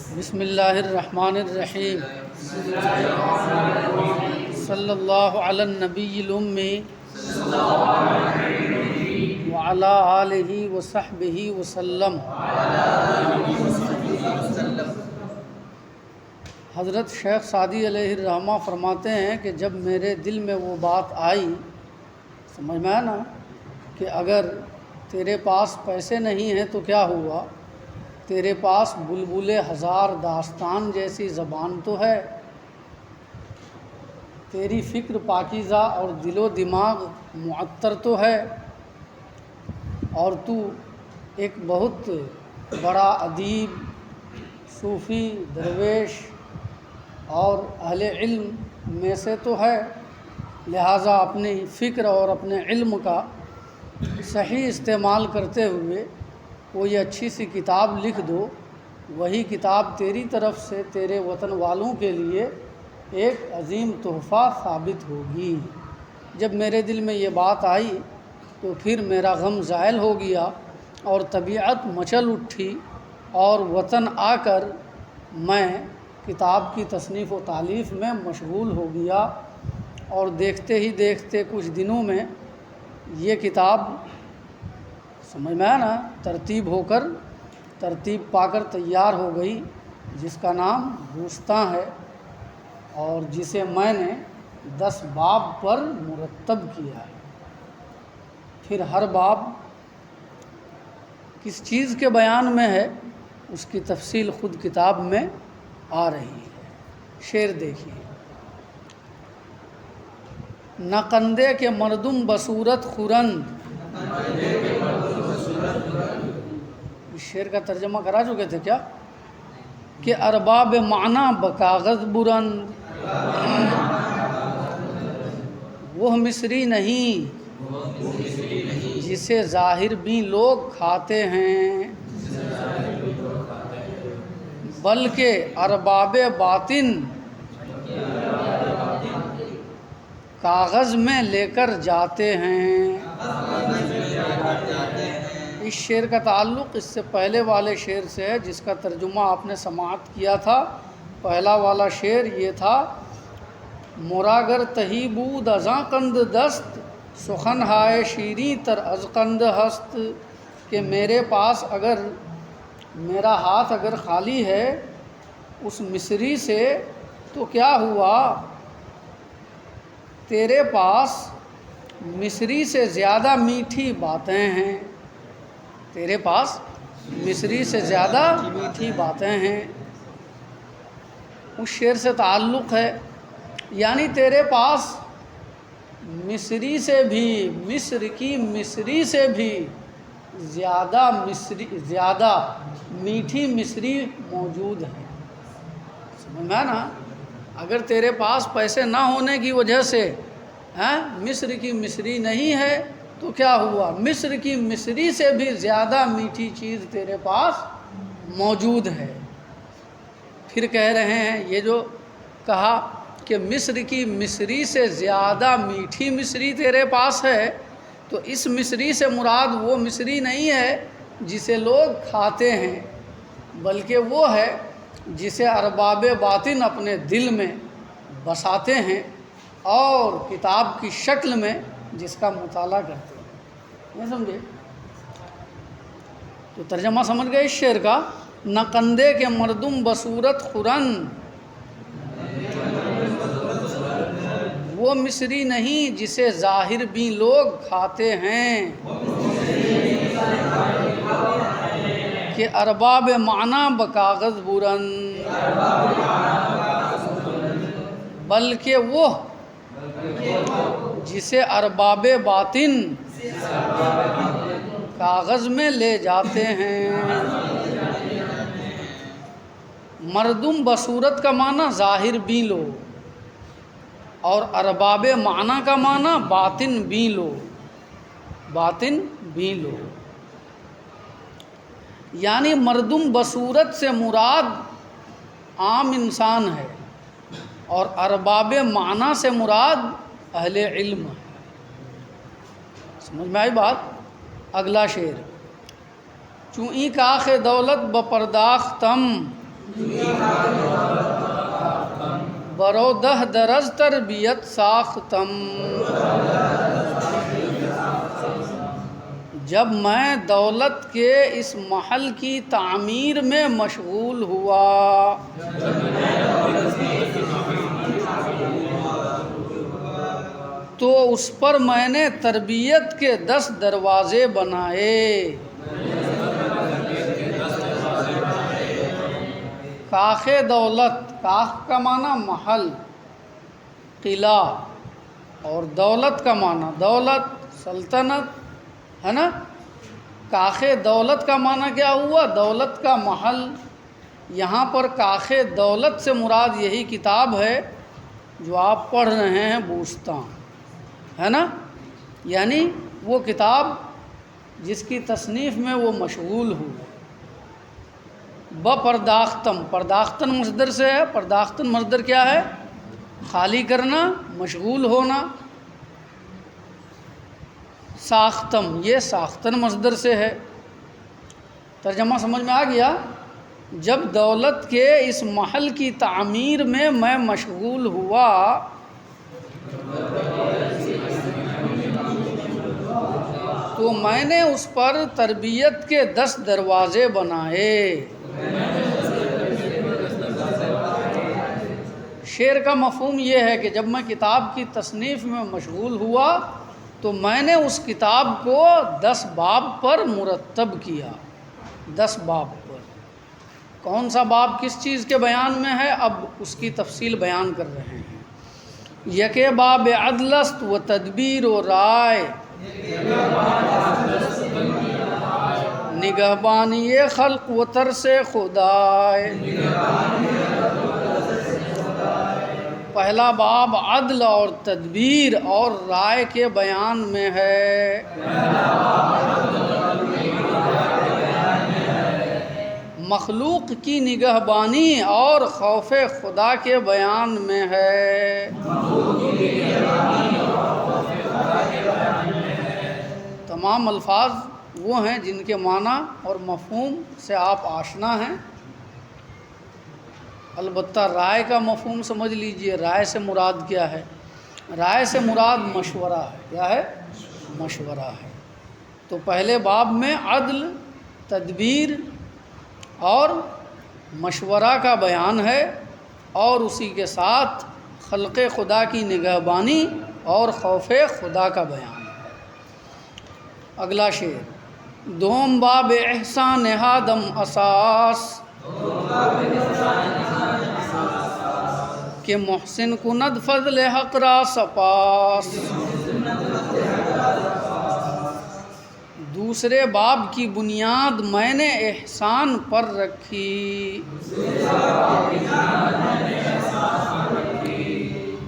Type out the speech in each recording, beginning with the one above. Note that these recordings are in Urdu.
بسم اللہ الرحمن الرحیم صلی اللہ علی النبی الامی وعلی آلہ وصحبہ وسلم۔ حضرت شیخ سعدی علیہ الرحمہ فرماتے ہیں کہ جب میرے دل میں وہ بات آئی، سمجھ میں آیا نا، کہ اگر تیرے پاس پیسے نہیں ہیں تو کیا ہوا، تیرے پاس بلبل ہزار داستان جیسی زبان تو ہے، تیری فکر پاکیزہ اور دل و دماغ معطر تو ہے، اور تو ایک بہت بڑا ادیب، صوفی، درویش اور اہل علم میں سے تو ہے، لہٰذا اپنی فکر اور اپنے علم کا صحیح استعمال کرتے ہوئے کوئی اچھی سی کتاب لکھ دو، وہی کتاب تیری طرف سے تیرے وطن والوں کے لیے ایک عظیم تحفہ ثابت ہوگی۔ جب میرے دل میں یہ بات آئی تو پھر میرا غم زائل ہو گیا اور طبیعت مچل اٹھی، اور وطن آ کر میں کتاب کی تصنیف و تالیف میں مشغول ہو گیا، اور دیکھتے ہی دیکھتے کچھ دنوں میں یہ کتاب، سمجھ میں آیا نا، ترتیب پا کر تیار ہو گئی، جس کا نام بوستاں ہے، اور جسے میں نے 10 باب پر مرتب کیا ہے۔ پھر ہر باب کس چیز کے بیان میں ہے، اس کی تفصیل خود کتاب میں آ رہی ہے۔ شعر دیکھیے: نہ قندے کے مردم بصورت خورند، اس شعر کا ترجمہ کرا چکے تھے کیا؟ کہ ارباب معنی بکاغذ برند، وہ مصری نہیں جسے ظاہر بھی لوگ کھاتے ہیں، بلکہ ارباب باطن کاغذ میں لے کر جاتے ہیں۔ اس شعر کا تعلق اس سے پہلے والے شعر سے ہے، جس کا ترجمہ آپ نے سماعت کیا تھا۔ پہلا والا شعر یہ تھا: موراگر تہی بود ازاں قند دست، سخن ہائے شیریں تر از قند ہست، کہ میرے پاس اگر، میرا ہاتھ اگر خالی ہے اس مصری سے تو کیا ہوا، تیرے پاس مصری سے زیادہ میٹھی باتیں ہیں، تیرے پاس مصری سے زیادہ میٹھی باتیں ہیں۔ اس شعر سے تعلق ہے، یعنی تیرے پاس مصری سے بھی، مصر کی مصری سے بھی زیادہ میٹھی مصری موجود ہے۔ سمجھ میں نا، اگر تیرے پاس پیسے نہ ہونے کی وجہ سے مصر کی مصری نہیں ہے تو کیا ہوا، مصر کی مصری سے بھی زیادہ میٹھی چیز تیرے پاس موجود ہے۔ پھر کہہ رہے ہیں، یہ جو کہا کہ مصر کی مصری سے زیادہ میٹھی مصری تیرے پاس ہے، تو اس مصری سے مراد وہ مصری نہیں ہے جسے لوگ کھاتے ہیں، بلکہ وہ ہے جسے ارباب باطن اپنے دل میں بساتے ہیں اور کتاب کی شکل میں جس کا مطالعہ کرتے ہیں۔ نہیں سمجھے؟ تو ترجمہ سمجھ گئے اس شعر کا: نہ قندے کے مردم بصورت خورند، وہ مصری نہیں جسے ظاہر بھی لوگ کھاتے ہیں، کہ ارباب معنی بکاغذ برند، بلکہ وہ جسے ارباب باطن کاغذ میں لے جاتے ہیں۔ مردم بصورت کا معنی ظاہر بھی لو، اور ارباب معنی کا معنی باطن بھی لو، باطن بھی لو۔ یعنی مردم بصورت سے مراد عام انسان ہے، اور ارباب معنی سے مراد اہل علم ہے۔ سمجھ میں آئی بات؟ اگلا شعر: چوں این کاخ دولت بپرداختم، برودہ درز تربیت ساختم، جب میں دولت کے اس محل کی تعمیر میں مشغول ہوا، تو اس پر میں نے تربیت کے 10 دروازے بنائے۔ کاخ دولت، کاخ کا معنی محل، قلعہ، اور دولت کا معنی دولت، سلطنت، ہے نا۔ کاخ دولت کا معنی کیا ہوا؟ دولت کا محل۔ یہاں پر کاخ دولت سے مراد یہی کتاب ہے جو آپ پڑھ رہے ہیں، بوستاں، ہے نا، یعنی وہ کتاب جس کی تصنیف میں وہ مشغول ہوئے۔ پرداختم، پرداختن مصدر سے ہے۔ پرداختن مصدر کیا ہے؟ خالی کرنا، مشغول ہونا۔ ساختم، یہ ساختن مصدر سے ہے۔ ترجمہ سمجھ میں آ گیا؟ جب دولت کے اس محل کی تعمیر میں میں مشغول ہوا تو میں نے اس پر تربیت کے 10 دروازے بنائے۔ شعر کا مفہوم یہ ہے کہ جب میں کتاب کی تصنیف میں مشغول ہوا تو میں نے اس کتاب کو 10 باب پر مرتب کیا۔ 10 باب پر۔ کون سا باب کس چیز کے بیان میں ہے، اب اس کی تفصیل بیان کر رہے ہیں۔ یکے باب عدل است و تدبیر و رائے، نگہبانی خلق و ترس خدائے۔ پہلا باب عدل اور تدبیر اور رائے کے بیان میں ہے۔ مخلوق کی نگہبانی اور خوف خدا کے بیان میں ہے۔ تمام الفاظ وہ ہیں جن کے معنی اور مفہوم سے آپ آشنا ہیں۔ البتہ رائے کا مفہوم سمجھ لیجئے۔ رائے سے مراد کیا ہے؟ رائے سے مراد مشورہ ہے۔ کیا ہے؟ مشورہ ہے۔ تو پہلے باب میں عدل، تدبیر اور مشورہ کا بیان ہے، اور اسی کے ساتھ خلق خدا کی نگہبانی اور خوف خدا کا بیان ہے۔ اگلا شعر۔ دوم باب احسان ہادم اساس، کہ محسن کند فضل حق را سپاس۔ دوسرے باب کی بنیاد میں نے احسان پر رکھی،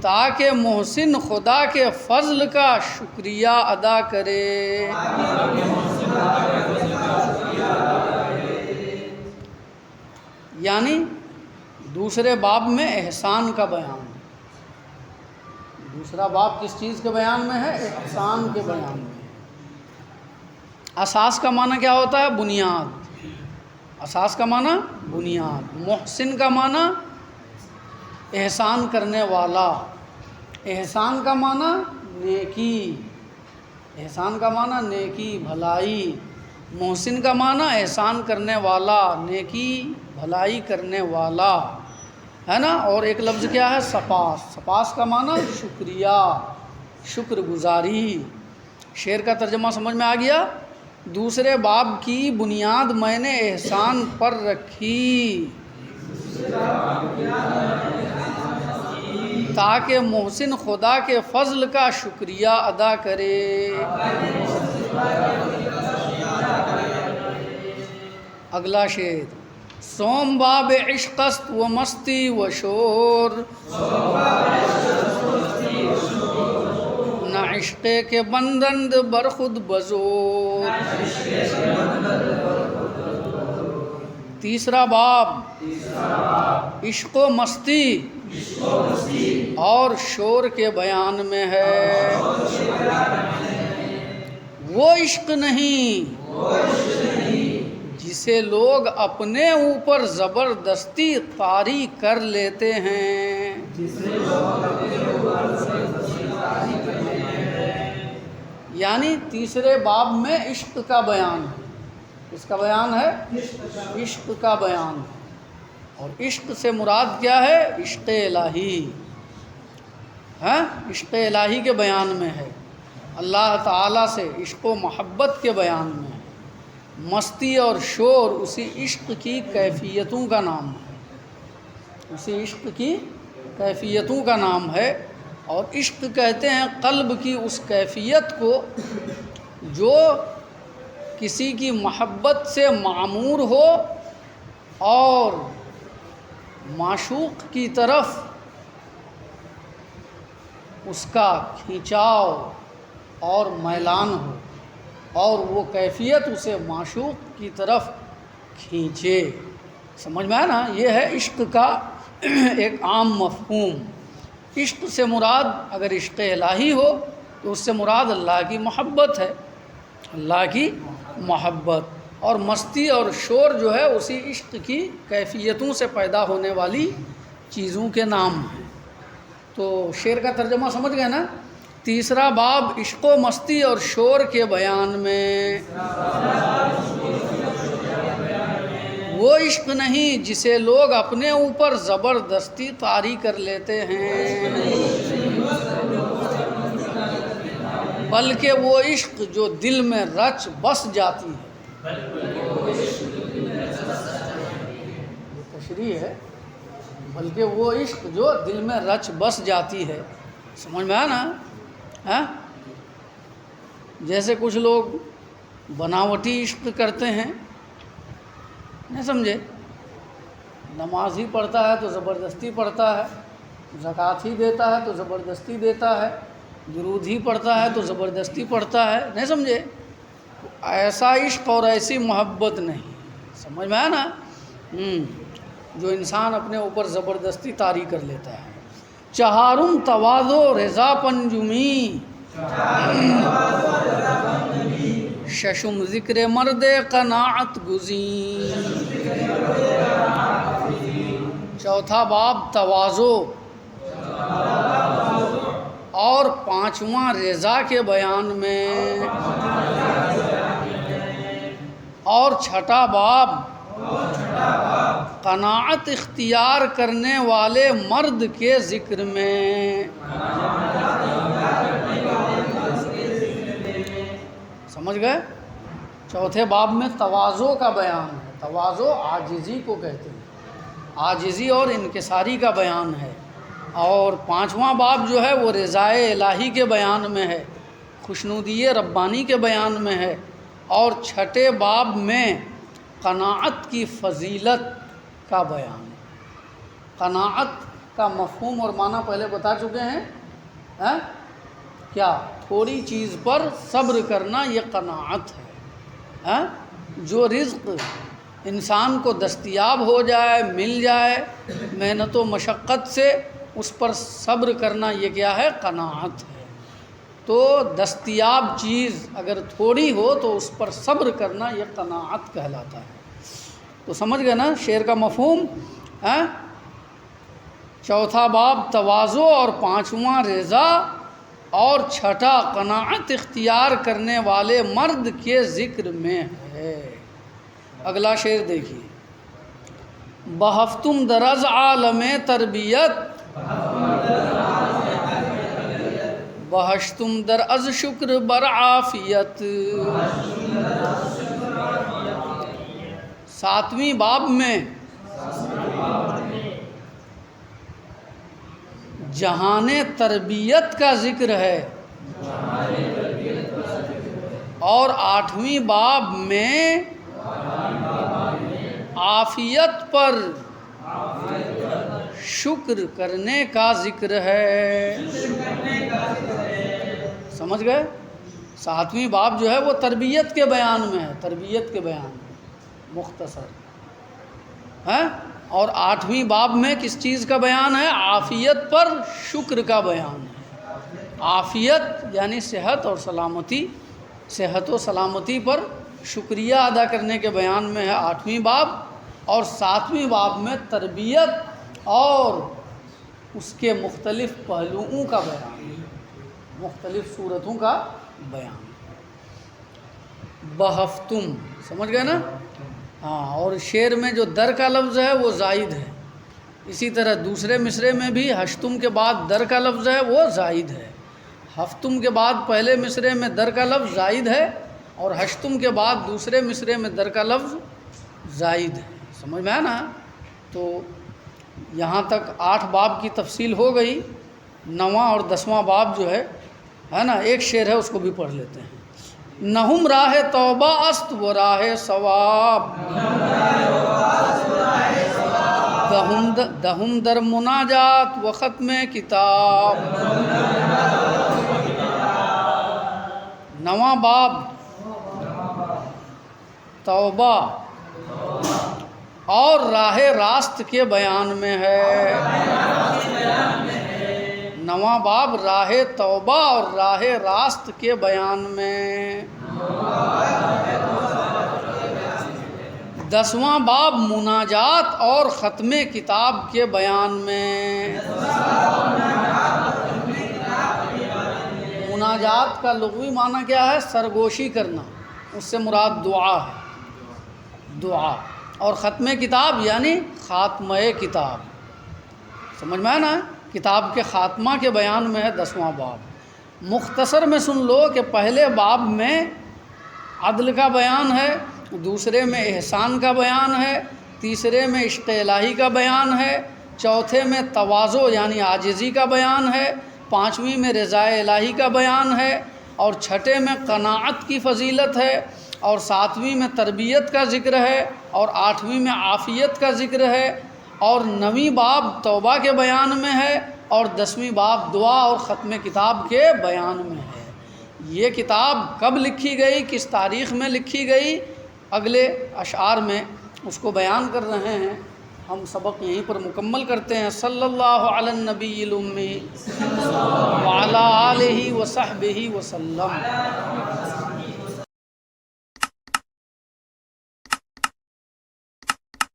تاکہ محسن خدا کے فضل کا شکریہ ادا کرے۔ یعنی دوسرے باب میں احسان کا بیان ہے۔ دوسرا باب کس چیز کے بیان میں ہے؟ احسان کے بیان میں۔ اساس کا معنی کیا ہوتا ہے؟ بنیاد۔ اساس کا معنی بنیاد۔ محسن کا معنی احسان کرنے والا۔ احسان کا معنی نیکی۔ احسان کا معنی نیکی، بھلائی۔ محسن کا معنی احسان کرنے والا، نیکی بھلائی کرنے والا، ہے نا۔ اور ایک لفظ کیا ہے؟ سپاس۔ سپاس کا معنی شکریہ، شکر گزاری۔ شعر کا ترجمہ سمجھ میں آ گیا؟ دوسرے باب کی بنیاد میں نے احسان پر رکھی، تاکہ محسن خدا کے فضل کا شکریہ ادا کرے۔ اگلا شعر۔ سوم باب عشق است و مستی و شور، نہ عشق کے بندند بر خود بزور۔ تیسرا باب عشق و مستی اور شور کے بیان میں ہے۔ وہ عشق نہیں جسے لوگ اپنے اوپر زبردستی طاری کر لیتے ہیں. یعنی تیسرے باب میں عشق کا بیان ہے. اس کا بیان ہے عشق کا بیان ہے. اور عشق سے مراد کیا ہے؟ عشق الہی. عشق الہی کے بیان میں ہے. اللہ تعالیٰ سے عشق و محبت کے بیان میں ہے. مستی اور شور اسی عشق کی کیفیتوں کا نام ہے. اسی عشق کی کیفیتوں کا نام ہے. اور عشق کہتے ہیں قلب کی اس کیفیت کو جو کسی کی محبت سے معمور ہو اور معشوق کی طرف اس کا کھینچاؤ اور میلان ہو، اور وہ کیفیت اسے معشوق کی طرف کھینچے. سمجھ میں آیا نا؟ یہ ہے عشق کا ایک عام مفہوم. عشق سے مراد اگر عشق الہی ہو تو اس سے مراد اللہ کی محبت ہے. اللہ کی محبت. اور مستی اور شور جو ہے اسی عشق کی کیفیتوں سے پیدا ہونے والی چیزوں کے نام ہیں. تو شعر کا ترجمہ سمجھ گئے نا؟ تیسرا باب عشق و مستی اور شور کے بیان میں. وہ عشق نہیں جسے لوگ اپنے اوپر زبردستی طاری کر لیتے ہیں، بلکہ وہ عشق جو دل میں رچ بس جاتی ہے. تشریح ہے. بلکہ وہ عشق جو دل میں رچ بس جاتی ہے. سمجھ میں آیا نا؟ جیسے کچھ لوگ بناوٹی عشق کرتے ہیں، نہیں سمجھے؟ نماز ہی پڑھتا ہے تو زبردستی پڑھتا ہے، زکوٰۃ ہی دیتا ہے تو زبردستی دیتا ہے، درود ہی پڑھتا ہے تو زبردستی پڑھتا ہے، نہیں سمجھے؟ ایسا عشق اور ایسی محبت نہیں. سمجھ میں آیا نا؟ جو انسان اپنے اوپر زبردستی طاری کر لیتا ہے. چہارم تواضع رضا پنجمی، ششم ذکر مرد قناعت گزین. چوتھا باب تواضع اور پانچواں رضا کے بیان میں. اور چھٹا باب قناعت اختیار کرنے والے مرد کے ذکر میں. سمجھ گئے؟ چوتھے باب میں تواضع کا بیان ہے. تواضع عاجزی کو کہتے ہیں، عاجزی اور انکساری کا بیان ہے. اور پانچواں باب جو ہے وہ رضائے الہی کے بیان میں ہے، خوشنودی ربانی کے بیان میں ہے. اور چھٹے باب میں قناعت کی فضیلت کا بیان. قناعت کا مفہوم اور معنی پہلے بتا چکے ہیں. کیا؟ تھوڑی چیز پر صبر کرنا یہ قناعت ہے. جو رزق انسان کو دستیاب ہو جائے، مل جائے محنت و مشقت سے، اس پر صبر کرنا یہ کیا ہے؟ قناعت ہے. تو دستیاب چیز اگر تھوڑی ہو تو اس پر صبر کرنا یہ قناعت کہلاتا ہے. تو سمجھ گئے نا شعر کا مفہوم؟ چوتھا باب تواضع اور پانچواں رضا اور چھٹا قناعت اختیار کرنے والے مرد کے ذکر میں ہے. اگلا شعر دیکھیے. بہفتم درز عالم تربیت، بہشتم در از شکر بر عافیت. ساتویں باب میں جہان تربیت کا ذکر ہے، اور آٹھویں باب میں عافیت پر شکر کرنے کا ذکر ہے. سمجھ گئے؟ ساتویں باب جو ہے وہ تربیت کے بیان میں ہے، تربیت کے بیان میں مختصر ہے. اور آٹھویں باب میں کس چیز کا بیان ہے؟ عافیت پر شکر کا بیان ہے. عافیت یعنی صحت اور سلامتی، صحت و سلامتی پر شکریہ ادا کرنے کے بیان میں ہے 8ویں باب، اور 7ویں باب میں تربیت اور اس کے مختلف پہلوؤں کا بیان، مختلف صورتوں کا بیان۔ بہفتم، سمجھ گئے نا؟ ہاں، اور شعر میں جو در کا لفظ ہے وہ زائد ہے، اسی طرح دوسرے مصرے میں بھی ہشتم کے بعد در کا لفظ ہے وہ زائد ہے۔ ہفتم کے بعد پہلے مصرے میں در کا لفظ زائد ہے، اور ہشتم کے بعد دوسرے مصرے میں در کا لفظ زائد ہے۔ سمجھ میں آیا نا؟ تو یہاں تک 8 باب کی تفصیل ہو گئی۔ 9واں اور 10واں باب جو ہے نا، ایک شعر ہے، اس کو بھی پڑھ لیتے ہیں۔ نہم راہ توبہ است و راہ ثواب، دہم در مناجات و ختم کتاب۔ 9واں باب توبہ اور راہ راست کے بیان میں ہے۔ 9واں باب راہ توبہ اور راہ راست کے بیان میں۔ 10واں باب مناجات اور ختم کتاب کے بیان میں۔ مناجات کا لغوی معنی کیا ہے؟ سرگوشی کرنا، اس سے مراد دعا ہے، دعا۔ اور ختم کتاب یعنی خاتمہ کتاب، سمجھ میں آیا نا؟ کتاب کے خاتمہ کے بیان میں ہے 10واں باب۔ مختصر میں سن لو کہ پہلے باب میں عدل کا بیان ہے، دوسرے میں احسان کا بیان ہے، تیسرے میں عشق الہی کا بیان ہے، چوتھے میں تواضع یعنی عاجزی کا بیان ہے، 5ویں میں رضا الہی کا بیان ہے، اور 6 میں قناعت کی فضیلت ہے، اور 7ویں میں تربیت کا ذکر ہے، اور 8ویں میں عافیت کا ذکر ہے، اور 9ویں باب توبہ کے بیان میں ہے، اور 10ویں باب دعا اور ختم کتاب کے بیان میں ہے۔ یہ کتاب کب لکھی گئی، کس تاریخ میں لکھی گئی، اگلے اشعار میں اس کو بیان کر رہے ہیں۔ ہم سبق یہیں پر مکمل کرتے ہیں۔ صلی اللہ علی النبی الامی وعلی آلہ وصحبہ وسلم۔